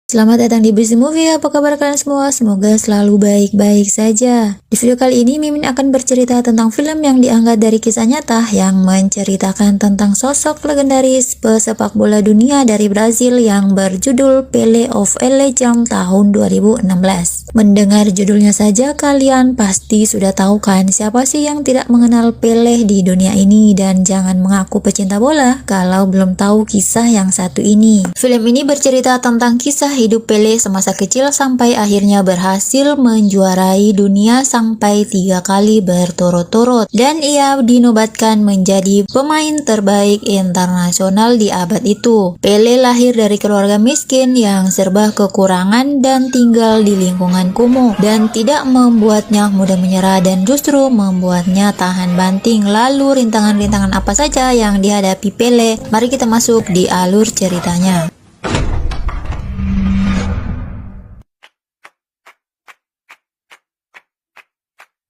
Selamat datang di Busy Movie, apa kabar kalian semua? Semoga selalu baik-baik saja. Di video kali ini Mimin akan bercerita tentang film yang diangkat dari kisah nyata yang menceritakan tentang sosok legendaris pesepak bola dunia dari Brazil yang berjudul Pelé of a Legend tahun 2016. Mendengar judulnya saja kalian pasti sudah tahu kan siapa sih yang tidak mengenal Pelé di dunia ini, dan jangan mengaku pecinta bola kalau belum tahu kisah yang satu ini. Film ini bercerita tentang kisah hidup Pelé semasa kecil sampai akhirnya berhasil menjuarai dunia sampai 3 kali berturut-turut, dan ia dinobatkan menjadi pemain terbaik internasional di abad itu. Pelé lahir dari keluarga miskin yang serba kekurangan dan tinggal di lingkungan kumuh, dan tidak membuatnya mudah menyerah dan justru membuatnya tahan banting. Lalu rintangan-rintangan apa saja yang dihadapi Pelé? Mari kita masuk di alur ceritanya.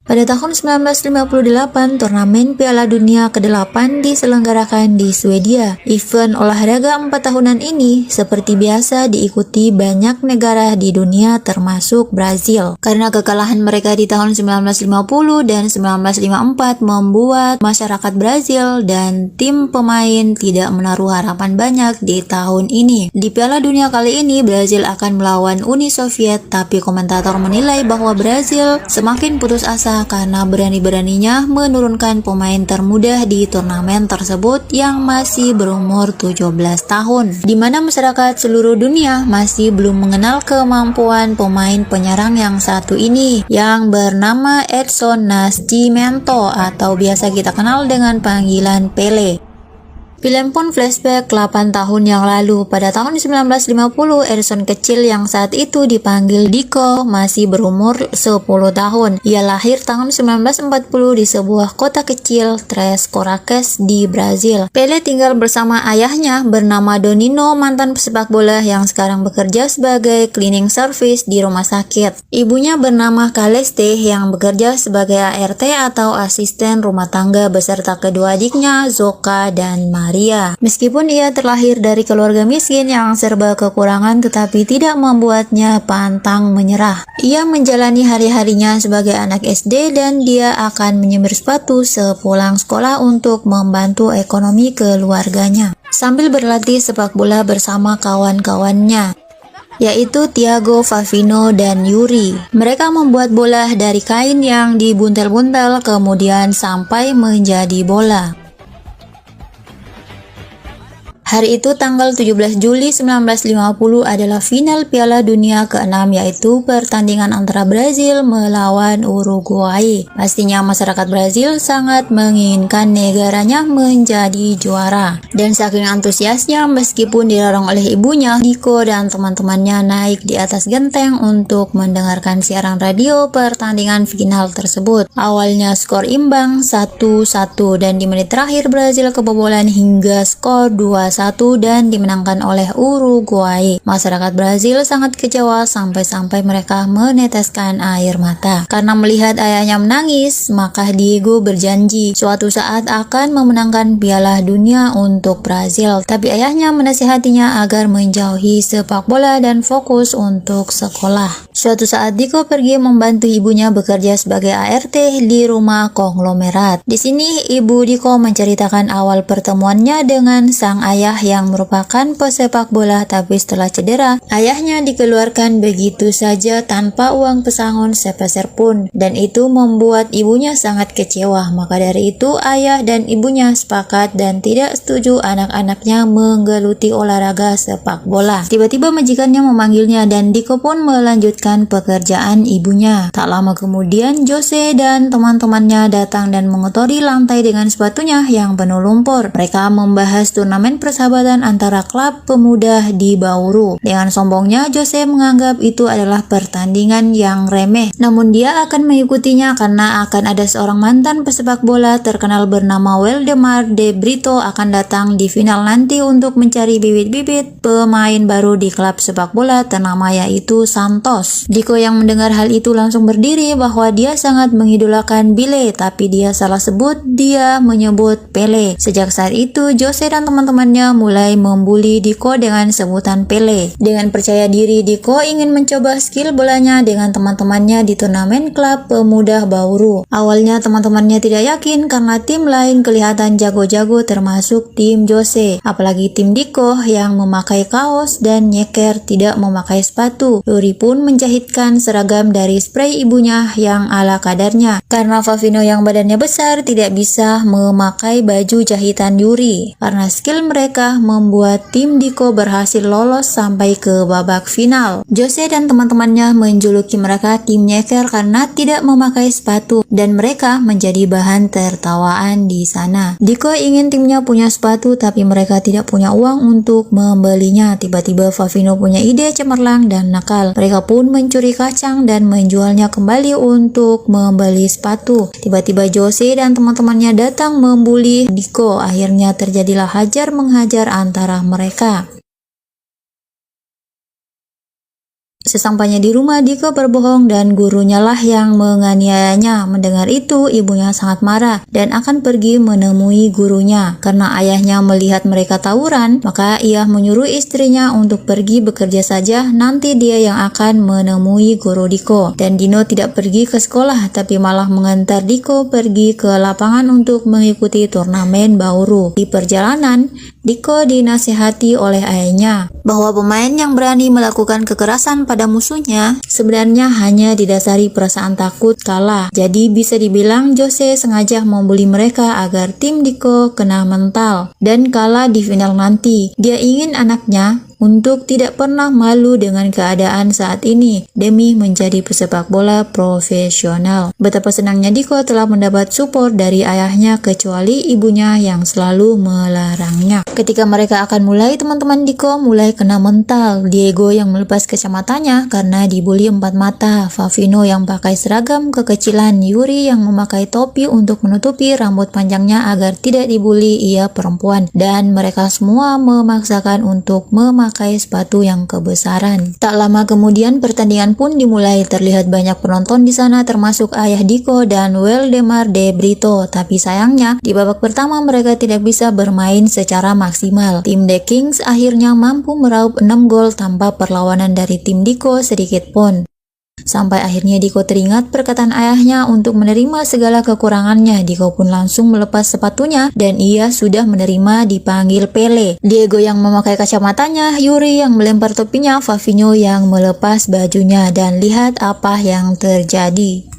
Pada tahun 1958, turnamen Piala Dunia ke-8 diselenggarakan di Swedia. Event olahraga 4 tahunan ini seperti biasa diikuti banyak negara di dunia termasuk Brazil. Karena kekalahan mereka di tahun 1950 dan 1954 membuat masyarakat Brazil dan tim pemain tidak menaruh harapan banyak di tahun ini. Di Piala Dunia kali ini, Brazil akan melawan Uni Soviet, tapi komentator menilai bahwa Brazil semakin putus asa karena berani-beraninya menurunkan pemain termuda di turnamen tersebut yang masih berumur 17 tahun, di mana masyarakat seluruh dunia masih belum mengenal kemampuan pemain penyerang yang satu ini yang bernama Edson Nascimento atau biasa kita kenal dengan panggilan Pelé. Film pun flashback 8 tahun yang lalu. Pada tahun 1950, Edson kecil yang saat itu dipanggil Diko masih berumur 10 tahun. Ia lahir tahun 1940 di sebuah kota kecil, Três Corações di Brazil. Pelé tinggal bersama ayahnya bernama Donino, mantan pesepak bola yang sekarang bekerja sebagai cleaning service di rumah sakit. Ibunya bernama Caleste yang bekerja sebagai ART atau asisten rumah tangga beserta kedua adiknya, Zoka dan Maria. Meskipun ia terlahir dari keluarga miskin yang serba kekurangan, tetapi tidak membuatnya pantang menyerah. Ia menjalani hari-harinya sebagai anak SD dan dia akan menyemir sepatu sepulang sekolah untuk membantu ekonomi keluarganya, sambil berlatih sepak bola bersama kawan-kawannya, yaitu Thiago Favino dan Yuri. Mereka membuat bola dari kain yang dibuntel-buntel kemudian sampai menjadi bola. Hari itu tanggal 17 Juli 1950 adalah final Piala Dunia ke-6, yaitu pertandingan antara Brazil melawan Uruguay. Pastinya masyarakat Brazil sangat menginginkan negaranya menjadi juara. Dan saking antusiasnya, meskipun didorong oleh ibunya, Diko dan teman-temannya naik di atas genteng untuk mendengarkan siaran radio pertandingan final tersebut. Awalnya skor imbang 1-1 dan di menit terakhir Brazil kebobolan hingga skor 2-1 dan dimenangkan oleh Uruguay. Masyarakat Brazil sangat kecewa sampai-sampai mereka meneteskan air mata. Karena melihat ayahnya menangis, maka Diego berjanji suatu saat akan memenangkan Piala Dunia untuk Brazil. Tapi ayahnya menasihatinya agar menjauhi sepak bola dan fokus untuk sekolah. Suatu saat Diko pergi membantu ibunya bekerja sebagai ART di rumah konglomerat. Di sini ibu Diko menceritakan awal pertemuannya dengan sang ayah yang merupakan pesepak bola, tapi setelah cedera, ayahnya dikeluarkan begitu saja tanpa uang pesangon sepeser pun, dan itu membuat ibunya sangat kecewa. Maka dari itu ayah dan ibunya sepakat dan tidak setuju anak-anaknya menggeluti olahraga sepak bola. Tiba-tiba majikannya memanggilnya dan Diko pun melanjutkan pekerjaan ibunya. Tak lama kemudian Jose dan teman-temannya datang dan mengotori lantai dengan sepatunya yang penuh lumpur. Mereka membahas turnamen persahabatan antara klub pemuda di Bauru. Dengan sombongnya, Jose menganggap itu adalah pertandingan yang remeh. Namun dia akan mengikutinya karena akan ada seorang mantan pesepak bola terkenal bernama Waldemar de Brito akan datang di final nanti untuk mencari bibit-bibit pemain baru di klub sepak bola ternama yaitu Santos. Diko yang mendengar hal itu langsung berdiri bahwa dia sangat mengidolakan Pelé, tapi dia salah sebut, dia menyebut Pelé. Sejak saat itu, Jose dan teman-temannya teman-temannya mulai membuli Diko dengan sebutan Pele. Dengan percaya diri, Diko ingin mencoba skill bolanya dengan teman-temannya di turnamen klub pemuda Bauru. Awalnya teman-temannya tidak yakin karena tim lain kelihatan jago-jago termasuk tim Jose. Apalagi tim Diko yang memakai kaos dan nyeker tidak memakai sepatu. Yuri pun menjahitkan seragam dari spray ibunya yang ala kadarnya. Karena Favino yang badannya besar tidak bisa memakai baju jahitan Yuri. Karena skill mereka membuat tim Diko berhasil lolos sampai ke babak final. Jose dan teman-temannya menjuluki mereka tim nyeker karena tidak memakai sepatu dan mereka menjadi bahan tertawaan di sana. Diko ingin timnya punya sepatu tapi mereka tidak punya uang untuk membelinya. Tiba-tiba Favino punya ide cemerlang dan nakal. Mereka pun mencuri kacang dan menjualnya kembali untuk membeli sepatu. Tiba-tiba Jose dan teman-temannya datang membuli Diko. Akhirnya terjadilah hajar menghajar antara mereka. Sesampainya di rumah, Diko berbohong dan gurunya lah yang menganiayanya. Mendengar itu, ibunya sangat marah dan akan pergi menemui gurunya. Karena ayahnya melihat mereka tawuran, maka ia menyuruh istrinya untuk pergi bekerja saja, nanti dia yang akan menemui guru Diko. Dan Dino tidak pergi ke sekolah, tapi malah mengantar Diko pergi ke lapangan untuk mengikuti turnamen Bauru. Di perjalanan, Diko dinasihati oleh ayahnya bahwa pemain yang berani melakukan kekerasan pada musuhnya sebenarnya hanya didasari perasaan takut kalah. Jadi bisa dibilang Jose sengaja membuli mereka agar tim Diko kena mental dan kalah di final nanti. Dia ingin anaknya untuk tidak pernah malu dengan keadaan saat ini demi menjadi pesepak bola profesional. Betapa senangnya Diko telah mendapat support dari ayahnya kecuali ibunya yang selalu melarangnya. Ketika mereka akan mulai, teman-teman Diko mulai kena mental. Diego yang melepas kacamatanya karena dibully empat mata, Favino yang pakai seragam kekecilan, Yuri yang memakai topi untuk menutupi rambut panjangnya agar tidak dibully ia perempuan, dan mereka semua memaksakan untuk memakai sepatu yang kebesaran. Tak lama kemudian pertandingan pun dimulai. Terlihat banyak penonton di sana termasuk ayah Diko dan Waldemar De Brito. Tapi sayangnya di babak pertama mereka tidak bisa bermain secara maksimal. Tim The Kings akhirnya mampu meraup 6 gol tanpa perlawanan dari tim Diko sedikit pun. Sampai akhirnya Diko teringat perkataan ayahnya untuk menerima segala kekurangannya. Diko pun langsung melepas sepatunya dan ia sudah menerima dipanggil Pele. Diego yang memakai kacamatanya, Yuri yang melempar topinya, Favino yang melepas bajunya, dan lihat apa yang terjadi.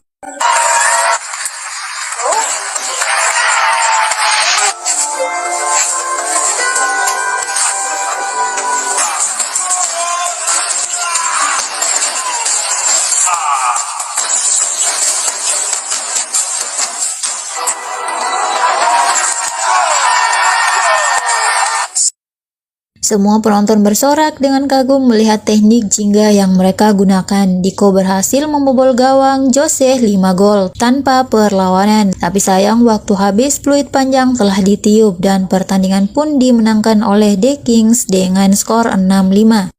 Semua penonton bersorak dengan kagum melihat teknik jingga yang mereka gunakan. Diko berhasil membobol gawang Jose 5 gol tanpa perlawanan. Tapi sayang waktu habis peluit panjang telah ditiup dan pertandingan pun dimenangkan oleh The Kings dengan skor 6-5.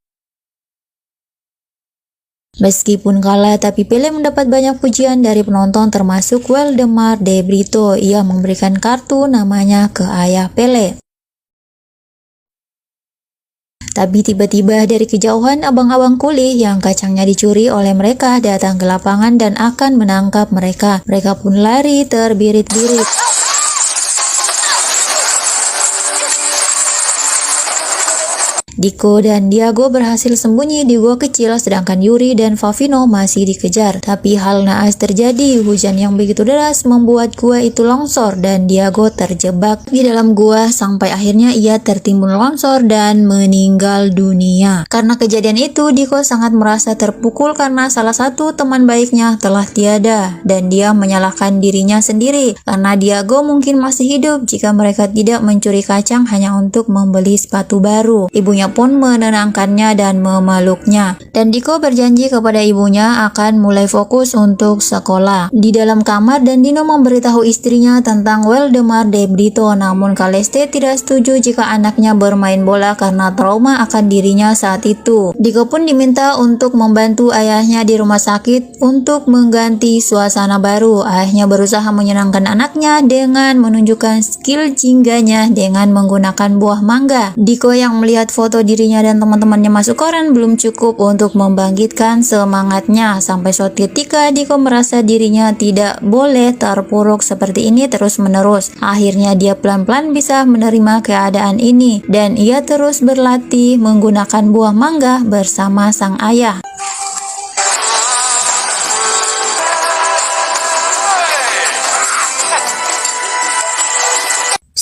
Meskipun kalah, tapi Pele mendapat banyak pujian dari penonton termasuk Waldemar De Brito. Ia memberikan kartu namanya ke ayah Pele. Tapi tiba-tiba dari kejauhan abang-abang kuli yang kacangnya dicuri oleh mereka datang ke lapangan dan akan menangkap mereka. Mereka pun lari terbirit-birit. Diko dan Diego berhasil sembunyi di gua kecil sedangkan Yuri dan Favino masih dikejar. Tapi hal naas terjadi, hujan yang begitu deras membuat gua itu longsor dan Diego terjebak di dalam gua sampai akhirnya ia tertimbun longsor dan meninggal dunia. Karena kejadian itu, Diko sangat merasa terpukul karena salah satu teman baiknya telah tiada dan dia menyalahkan dirinya sendiri karena Diego mungkin masih hidup jika mereka tidak mencuri kacang hanya untuk membeli sepatu baru. Ibunya Ibunya pun menenangkannya dan memeluknya. Dan Diko berjanji kepada ibunya akan mulai fokus untuk sekolah. Di dalam kamar, dan Dino memberitahu istrinya tentang Waldemar De Brito, namun Kaleste tidak setuju jika anaknya bermain bola karena trauma akan dirinya saat itu. Diko pun diminta untuk membantu ayahnya di rumah sakit untuk mengganti suasana baru. Ayahnya berusaha menyenangkan anaknya dengan menunjukkan skill jingganya dengan menggunakan buah mangga. Diko yang melihat foto dirinya dan teman-temannya masuk koran belum cukup untuk membangkitkan semangatnya. Sampai suatu ketika Diko merasa dirinya tidak boleh terpuruk seperti ini terus-menerus. Akhirnya dia pelan-pelan bisa menerima keadaan ini dan ia terus berlatih menggunakan buah mangga bersama sang ayah.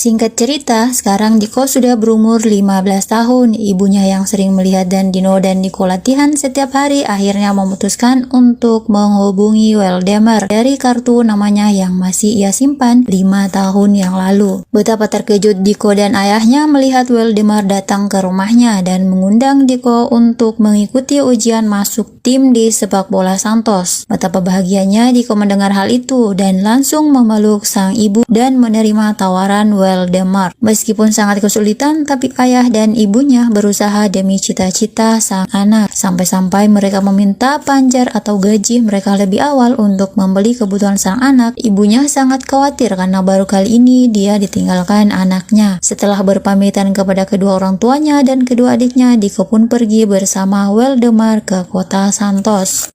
Singkat cerita, sekarang Diko sudah berumur 15 tahun. Ibunya yang sering melihat Dino dan Diko latihan setiap hari akhirnya memutuskan untuk menghubungi Waldemar dari kartu namanya yang masih ia simpan 5 tahun yang lalu. Betapa terkejut Diko dan ayahnya melihat Waldemar datang ke rumahnya dan mengundang Diko untuk mengikuti ujian masuk tim di sepak bola Santos. Betapa bahagianya Diko mendengar hal itu dan langsung memeluk sang ibu dan menerima tawaran Waldemar. Meskipun sangat kesulitan, tapi ayah dan ibunya berusaha demi cita-cita sang anak. Sampai-sampai mereka meminta panjar atau gaji mereka lebih awal untuk membeli kebutuhan sang anak. Ibunya sangat khawatir karena baru kali ini dia ditinggalkan anaknya. Setelah berpamitan kepada kedua orang tuanya dan kedua adiknya, Diko pun pergi bersama Waldemar ke kota Santos.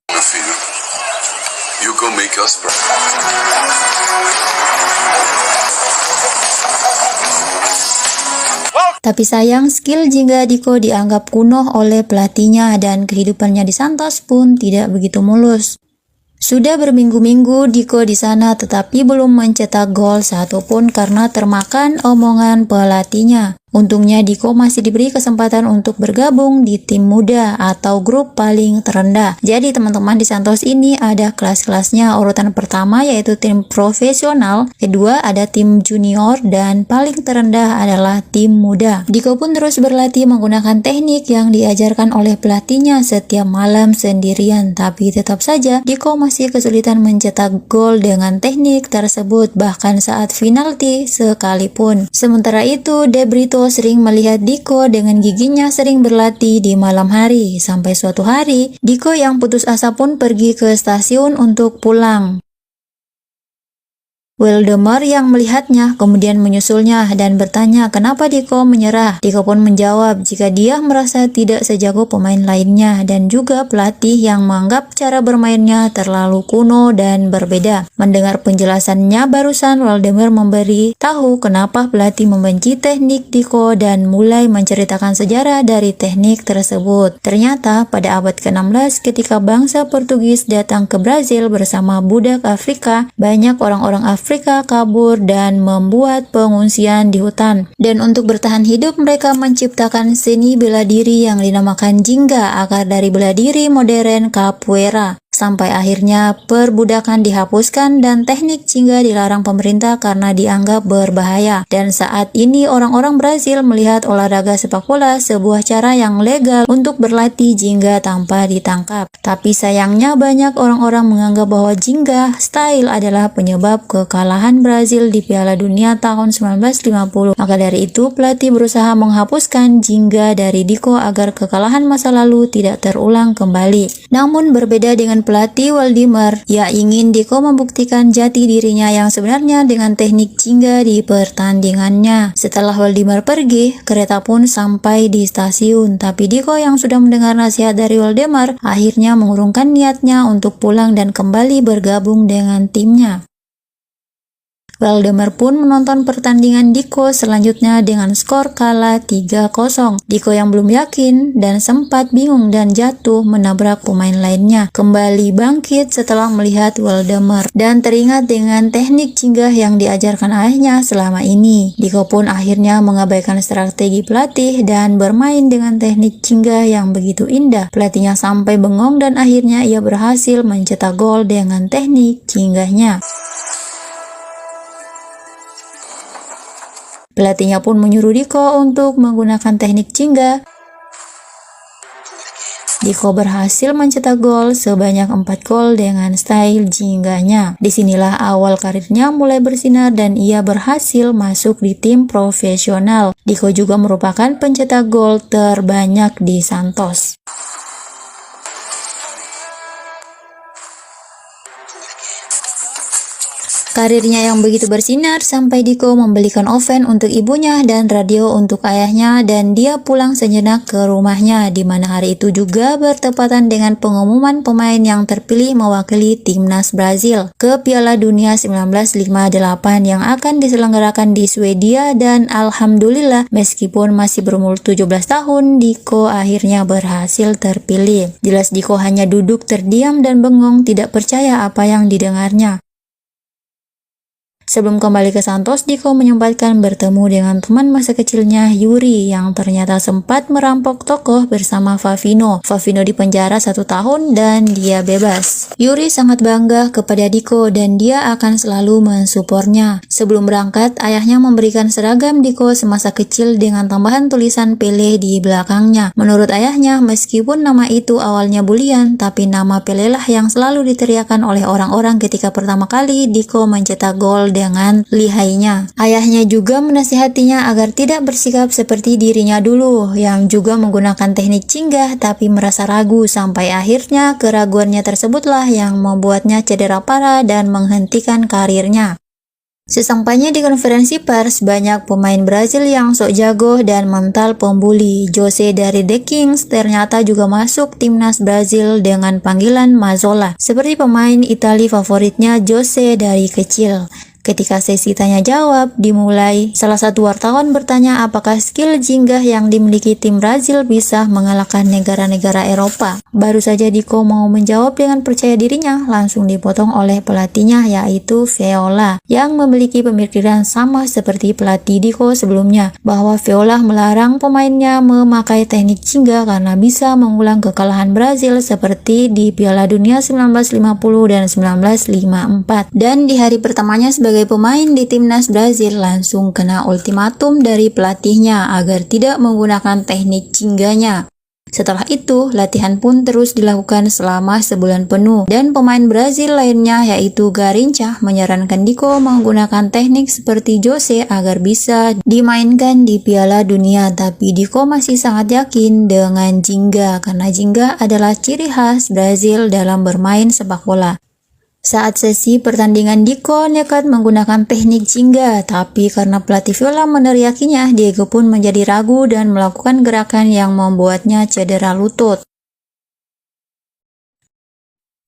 You go make us proud. Tapi sayang, skill jingga Diko dianggap kuno oleh pelatihnya dan kehidupannya di Santos pun tidak begitu mulus. Sudah berminggu-minggu Diko di sana tetapi belum mencetak gol satupun karena termakan omongan pelatihnya. Untungnya Diko masih diberi kesempatan untuk bergabung di tim muda atau grup paling terendah. Jadi teman-teman, di Santos ini ada kelas-kelasnya. Urutan pertama yaitu tim profesional, kedua ada tim junior, dan paling terendah adalah tim muda. Diko pun terus berlatih menggunakan teknik yang diajarkan oleh pelatihnya setiap malam sendirian. Tapi tetap saja Diko masih kesulitan mencetak gol dengan teknik tersebut bahkan saat penalti sekalipun. Sementara itu De Brito sering melihat Diko dengan giginya sering berlatih di malam hari. Sampai suatu hari, Diko yang putus asa pun pergi ke stasiun untuk pulang. Waldemar yang melihatnya kemudian menyusulnya dan bertanya kenapa Diko menyerah. Diko pun menjawab jika dia merasa tidak sejago pemain lainnya dan juga pelatih yang menganggap cara bermainnya terlalu kuno dan berbeda. Mendengar penjelasannya barusan, Waldemar memberi tahu kenapa pelatih membenci teknik Diko dan mulai menceritakan sejarah dari teknik tersebut. Ternyata pada abad ke-16 ketika bangsa Portugis datang ke Brazil bersama budak Afrika, banyak orang-orang Afrika kabur dan membuat pengungsian di hutan. Dan untuk bertahan hidup mereka menciptakan seni bela diri yang dinamakan jingga, akar dari bela diri modern capoeira. Sampai akhirnya perbudakan dihapuskan dan teknik jingga dilarang pemerintah karena dianggap berbahaya. Dan saat ini orang-orang Brazil melihat olahraga sepak bola sebuah cara yang legal untuk berlatih jingga tanpa ditangkap. Tapi sayangnya banyak orang-orang menganggap bahwa jingga style adalah penyebab kekalahan Brazil di Piala Dunia tahun 1950. Maka dari itu pelatih berusaha menghapuskan jingga dari Diko agar kekalahan masa lalu tidak terulang kembali. Namun berbeda dengan pelatih Waldemar, ia ingin Diko membuktikan jati dirinya yang sebenarnya dengan teknik jingga di pertandingannya. Setelah Waldemar pergi, kereta pun sampai di stasiun. Tapi Diko yang sudah mendengar nasihat dari Waldemar, akhirnya mengurungkan niatnya untuk pulang dan kembali bergabung dengan timnya. Waldemar pun menonton pertandingan Diko selanjutnya dengan skor kalah 3-0. Diko yang belum yakin dan sempat bingung dan jatuh menabrak pemain lainnya kembali bangkit setelah melihat Waldemar dan teringat dengan teknik jingga yang diajarkan ayahnya selama ini. Diko pun akhirnya mengabaikan strategi pelatih dan bermain dengan teknik jingga yang begitu indah. Pelatihnya sampai bengong dan akhirnya ia berhasil mencetak gol dengan teknik jingganya. Pelatihnya pun menyuruh Diko untuk menggunakan teknik jingga Diko berhasil mencetak gol sebanyak 4 gol dengan style jingganya. Disinilah awal karirnya mulai bersinar dan ia berhasil masuk di tim profesional. Diko juga merupakan pencetak gol terbanyak di Santos. Karirnya yang begitu bersinar sampai Diko membelikan oven untuk ibunya dan radio untuk ayahnya, dan dia pulang sejenak ke rumahnya, di mana hari itu juga bertepatan dengan pengumuman pemain yang terpilih mewakili timnas Brazil ke Piala Dunia 1958 yang akan diselenggarakan di Swedia. Dan alhamdulillah meskipun masih berumur 17 tahun, Diko akhirnya berhasil terpilih. Jelas Diko hanya duduk terdiam dan bengong, tidak percaya apa yang didengarnya. Sebelum kembali ke Santos, Diko menyempatkan bertemu dengan teman masa kecilnya, Yuri, yang ternyata sempat merampok toko bersama Favino. Favino dipenjara 1 tahun dan dia bebas. Yuri sangat bangga kepada Diko dan dia akan selalu mensupportnya. Sebelum berangkat, ayahnya memberikan seragam Diko semasa kecil dengan tambahan tulisan Pele di belakangnya. Menurut ayahnya, meskipun nama itu awalnya bulian, tapi nama Pele lah yang selalu diteriakan oleh orang-orang ketika pertama kali Diko mencetak gol dengan lihainya. Ayahnya juga menasihatinya agar tidak bersikap seperti dirinya dulu, yang juga menggunakan teknik cinggah tapi merasa ragu, sampai akhirnya keraguannya tersebutlah yang membuatnya cedera parah dan menghentikan karirnya. Sesampainya di konferensi pers, banyak pemain Brazil yang sok jago dan mental pembuli. Jose dari The Kings ternyata juga masuk timnas Brazil dengan panggilan Mazzola, seperti pemain Italia favoritnya Jose dari kecil. Ketika sesi tanya jawab dimulai, salah satu wartawan bertanya apakah skill jinggah yang dimiliki tim Brazil bisa mengalahkan negara-negara Eropa. Baru saja Diko mau menjawab dengan percaya dirinya, langsung dipotong oleh pelatihnya, yaitu Viola, yang memiliki pemikiran sama seperti pelatih Diko sebelumnya, bahwa Viola melarang pemainnya memakai teknik jinggah karena bisa mengulang kekalahan Brazil seperti di Piala Dunia 1950 dan 1954. Dan di hari pertamanya sebagai pemain di timnas Brazil langsung kena ultimatum dari pelatihnya agar tidak menggunakan teknik jingganya. Setelah itu, latihan pun terus dilakukan selama sebulan penuh, dan pemain Brazil lainnya yaitu Garrincha menyarankan Diko menggunakan teknik seperti Jose agar bisa dimainkan di Piala Dunia. Tapi Diko masih sangat yakin dengan jinggah karena jinggah adalah ciri khas Brazil dalam bermain sepak bola. Saat sesi pertandingan, Diko nekat menggunakan teknik jinggah, tapi karena pelatih Viola meneriakinya, Diego pun menjadi ragu dan melakukan gerakan yang membuatnya cedera lutut.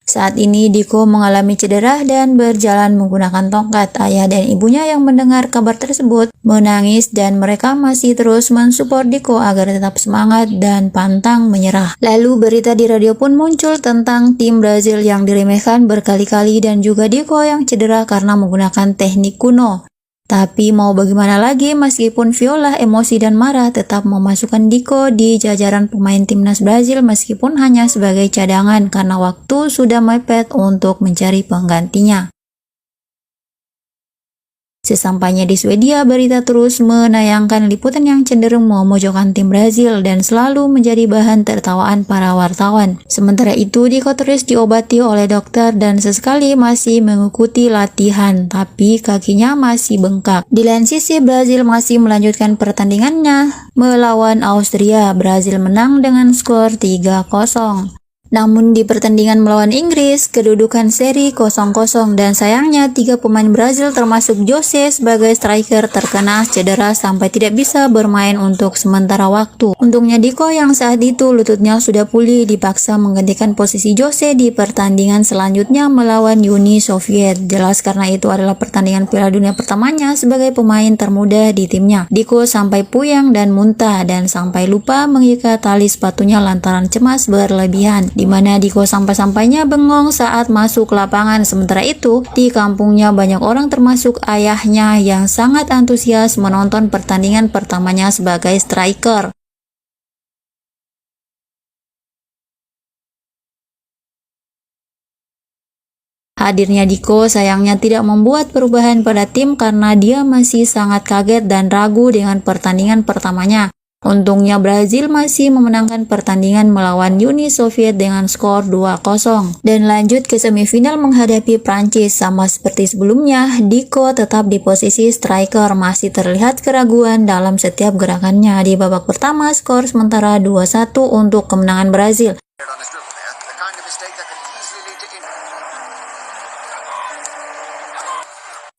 Saat ini Diko mengalami cedera dan berjalan menggunakan tongkat. Ayah dan ibunya yang mendengar kabar tersebut menangis dan mereka masih terus mensupport Diko agar tetap semangat dan pantang menyerah. Lalu berita di radio pun muncul tentang tim Brazil yang diremehkan berkali-kali dan juga Diko yang cedera karena menggunakan teknik kuno. Tapi mau bagaimana lagi, meskipun Viola emosi dan marah tetap memasukkan Diko di jajaran pemain timnas Brazil meskipun hanya sebagai cadangan karena waktu sudah mepet untuk mencari penggantinya. Sesampainya di Swedia, berita terus menayangkan liputan yang cenderung memojokkan tim Brazil dan selalu menjadi bahan tertawaan para wartawan. Sementara itu, Diko terus diobati oleh dokter dan sesekali masih mengikuti latihan, tapi kakinya masih bengkak. Di lain sisi, Brazil masih melanjutkan pertandingannya melawan Austria. Brazil menang dengan skor 3-0. Namun di pertandingan melawan Inggris, kedudukan seri 0-0 dan sayangnya 3 pemain Brazil termasuk Jose sebagai striker terkena cedera sampai tidak bisa bermain untuk sementara waktu. Untungnya Diko yang saat itu lututnya sudah pulih dipaksa menggantikan posisi Jose di pertandingan selanjutnya melawan Uni Soviet. Jelas karena itu adalah pertandingan Piala Dunia pertamanya sebagai pemain termuda di timnya. Diko sampai puyeng dan muntah dan sampai lupa mengikat tali sepatunya lantaran cemas berlebihan, di mana Diko sampai-sampainya bengong saat masuk lapangan. Sementara itu, di kampungnya banyak orang termasuk ayahnya yang sangat antusias menonton pertandingan pertamanya sebagai striker. Hadirnya Diko sayangnya tidak membuat perubahan pada tim karena dia masih sangat kaget dan ragu dengan pertandingan pertamanya. Untungnya Brazil masih memenangkan pertandingan melawan Uni Soviet dengan skor 2-0 dan lanjut ke semifinal menghadapi Prancis. Sama seperti sebelumnya, Deco tetap di posisi striker, masih terlihat keraguan dalam setiap gerakannya. Di babak pertama skor sementara 2-1 untuk kemenangan Brazil.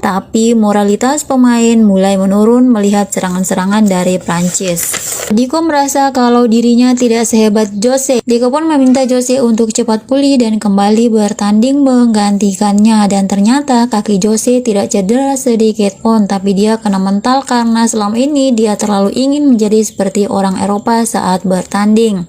Tapi moralitas pemain mulai menurun melihat serangan-serangan dari Prancis. Deco merasa kalau dirinya tidak sehebat Jose. Deco pun meminta Jose untuk cepat pulih dan kembali bertanding menggantikannya. Dan ternyata kaki Jose tidak cedera sedikit pun, tapi dia kena mental karena selama ini dia terlalu ingin menjadi seperti orang Eropa saat bertanding.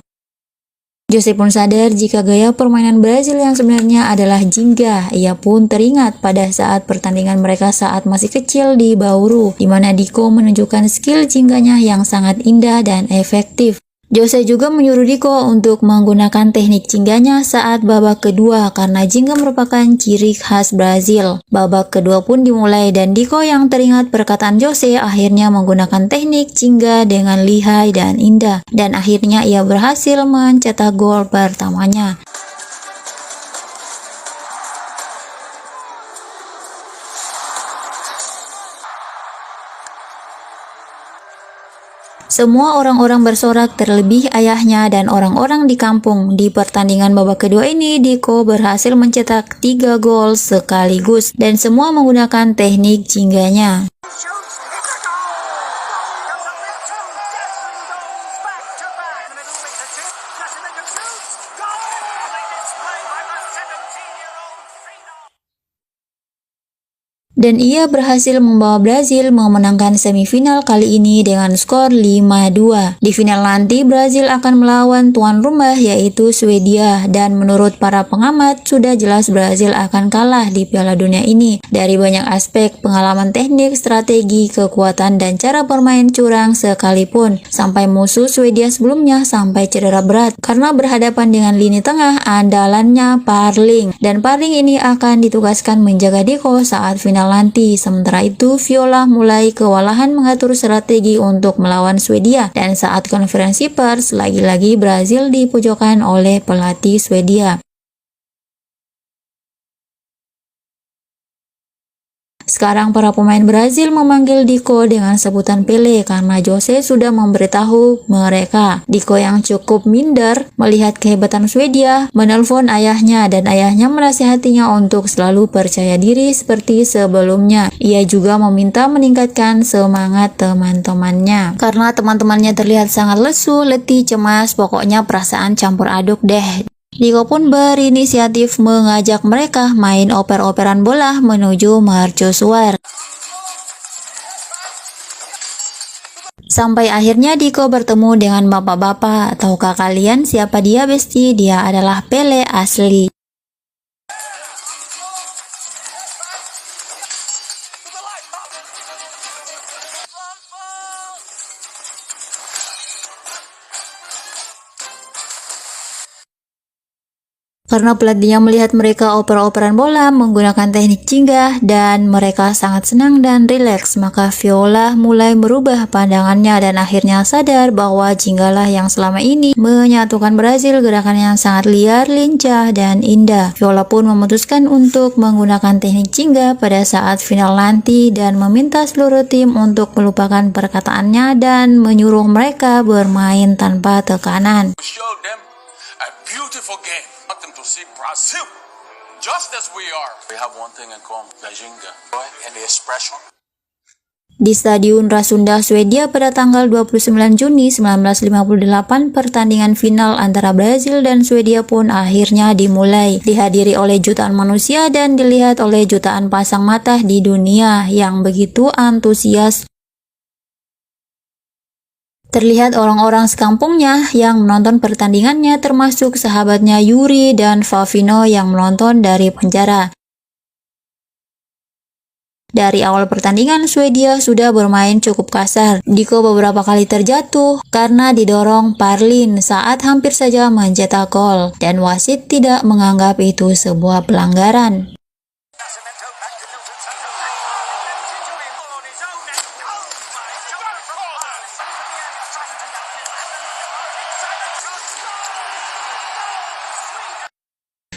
Jose pun sadar jika gaya permainan Brazil yang sebenarnya adalah jingga. Ia pun teringat pada saat pertandingan mereka saat masih kecil di Bauru, di mana Deco menunjukkan skill jingganya yang sangat indah dan efektif. Jose juga menyuruh Deco untuk menggunakan teknik jingganya saat babak kedua karena jingga merupakan ciri khas Brazil. Babak kedua pun dimulai dan Deco yang teringat perkataan Jose akhirnya menggunakan teknik jingga dengan lihai dan indah. Dan akhirnya ia berhasil mencetak gol pertamanya. Semua orang-orang bersorak, terlebih ayahnya dan orang-orang di kampung. Di pertandingan babak kedua ini, Deco berhasil mencetak 3 gol sekaligus dan semua menggunakan teknik jingganya. Dan ia berhasil membawa Brazil memenangkan semifinal kali ini dengan skor 5-2. Di final nanti Brazil akan melawan tuan rumah yaitu Swedia, dan menurut para pengamat sudah jelas Brazil akan kalah di Piala Dunia ini. Dari banyak aspek, pengalaman teknik, strategi, kekuatan, dan cara bermain curang sekalipun. Sampai musuh Swedia sebelumnya sampai cedera berat karena berhadapan dengan lini tengah andalannya Parling. Dan Parling ini akan ditugaskan menjaga Deco saat final nanti. Sementara itu, Viola mulai kewalahan mengatur strategi untuk melawan Swedia, dan saat konferensi pers, lagi-lagi Brazil dipojokkan oleh pelatih Swedia. Sekarang para pemain Brazil memanggil Deco dengan sebutan Pele karena Jose sudah memberitahu mereka. Deco yang cukup minder melihat kehebatan Swedia menelpon ayahnya dan ayahnya menasihatinya untuk selalu percaya diri seperti sebelumnya. Ia juga meminta meningkatkan semangat teman-temannya karena teman-temannya terlihat sangat lesu, letih, cemas, pokoknya perasaan campur aduk deh. Deco pun berinisiatif mengajak mereka main oper-operan bola menuju mercusuar. Sampai akhirnya Deco bertemu dengan bapak-bapak. Tahukah kalian siapa dia, Besti? Dia adalah Pele asli. Karena pelatihnya melihat mereka oper-operan bola menggunakan teknik jingga dan mereka sangat senang dan rileks, maka Viola mulai merubah pandangannya dan akhirnya sadar bahwa jinggalah yang selama ini menyatukan Brazil, gerakan yang sangat liar, lincah, dan indah. Viola pun memutuskan untuk menggunakan teknik jingga pada saat final nanti dan meminta seluruh tim untuk melupakan perkataannya dan menyuruh mereka bermain tanpa tekanan. Beautiful game. I want them to see Brazil just as we are. We have one thing in common, the jinga and the expression. Di Stadion Rasunda, Swedia pada tanggal 29 Juni 1958, pertandingan final antara Brazil dan Swedia pun akhirnya dimulai. Dihadiri oleh jutaan manusia dan dilihat oleh jutaan pasang mata di dunia yang begitu antusias. Terlihat orang-orang sekampungnya yang menonton pertandingannya, termasuk sahabatnya Yuri dan Favino yang menonton dari penjara. Dari awal pertandingan, Swedia sudah bermain cukup kasar. Deco beberapa kali terjatuh karena didorong Parling saat hampir saja mencetak gol, dan wasit tidak menganggap itu sebuah pelanggaran.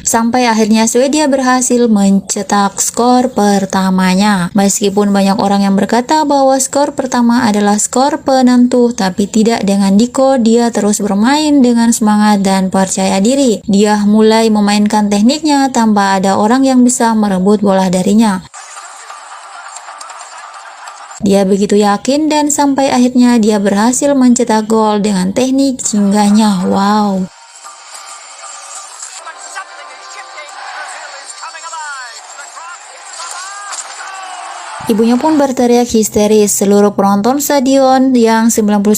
Sampai akhirnya Swedia berhasil mencetak skor pertamanya. Meskipun banyak orang yang berkata bahwa skor pertama adalah skor penentu, tapi tidak dengan Diko. Dia terus bermain dengan semangat dan percaya diri. Dia mulai memainkan tekniknya tanpa ada orang yang bisa merebut bola darinya. Dia begitu yakin dan sampai akhirnya dia berhasil mencetak gol dengan teknik singgahnya. Wow. Ibunya pun berteriak histeris. Seluruh penonton stadion yang 99%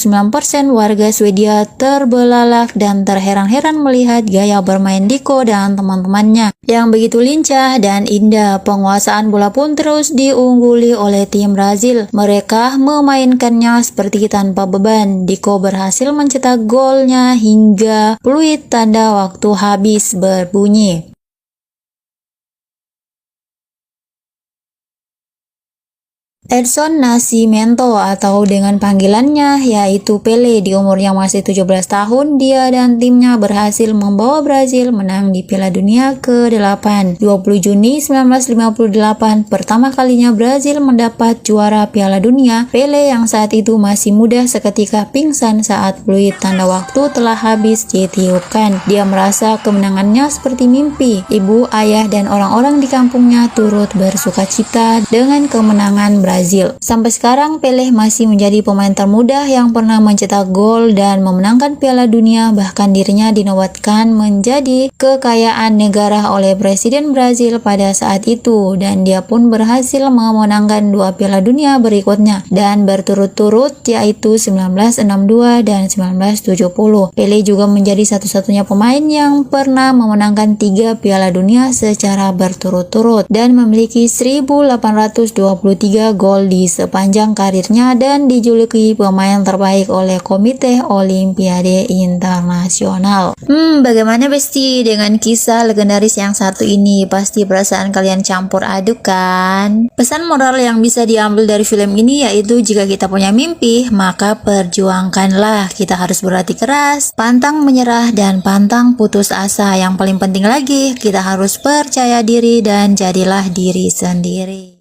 warga Swedia terbelalak dan terheran-heran melihat gaya bermain Diko dan teman-temannya yang begitu lincah dan indah. Penguasaan bola pun terus diungguli oleh tim Brazil. Mereka memainkannya seperti tanpa beban. Diko berhasil mencetak golnya hingga peluit tanda waktu habis berbunyi. Edson Nascimento atau dengan panggilannya yaitu Pele di umur yang masih 17 tahun, dia dan timnya berhasil membawa Brazil menang di Piala Dunia ke-8. 20 Juni 1958, pertama kalinya Brazil mendapat juara Piala Dunia. Pele yang saat itu masih muda seketika pingsan saat peluit tanda waktu telah habis ditiupkan. Dia merasa kemenangannya seperti mimpi. Ibu, ayah, dan orang-orang di kampungnya turut bersukacita dengan kemenangan Brazil. Sampai sekarang Pelé masih menjadi pemain termuda yang pernah mencetak gol dan memenangkan Piala Dunia, bahkan dirinya dinobatkan menjadi kekayaan negara oleh Presiden Brazil pada saat itu, dan dia pun berhasil memenangkan 2 Piala Dunia berikutnya dan berturut-turut, yaitu 1962 dan 1970. Pelé juga menjadi satu-satunya pemain yang pernah memenangkan 3 Piala Dunia secara berturut-turut dan memiliki 1823 gol di sepanjang karirnya dan dijuluki pemain terbaik oleh Komite Olimpiade Internasional. Bagaimana Besti dengan kisah legendaris yang satu ini? Pasti perasaan kalian campur aduk kan? Pesan moral yang bisa diambil dari film ini yaitu jika kita punya mimpi, maka perjuangkanlah. Kita harus berhati keras, pantang menyerah, dan pantang putus asa. Yang paling penting lagi, kita harus percaya diri dan jadilah diri sendiri.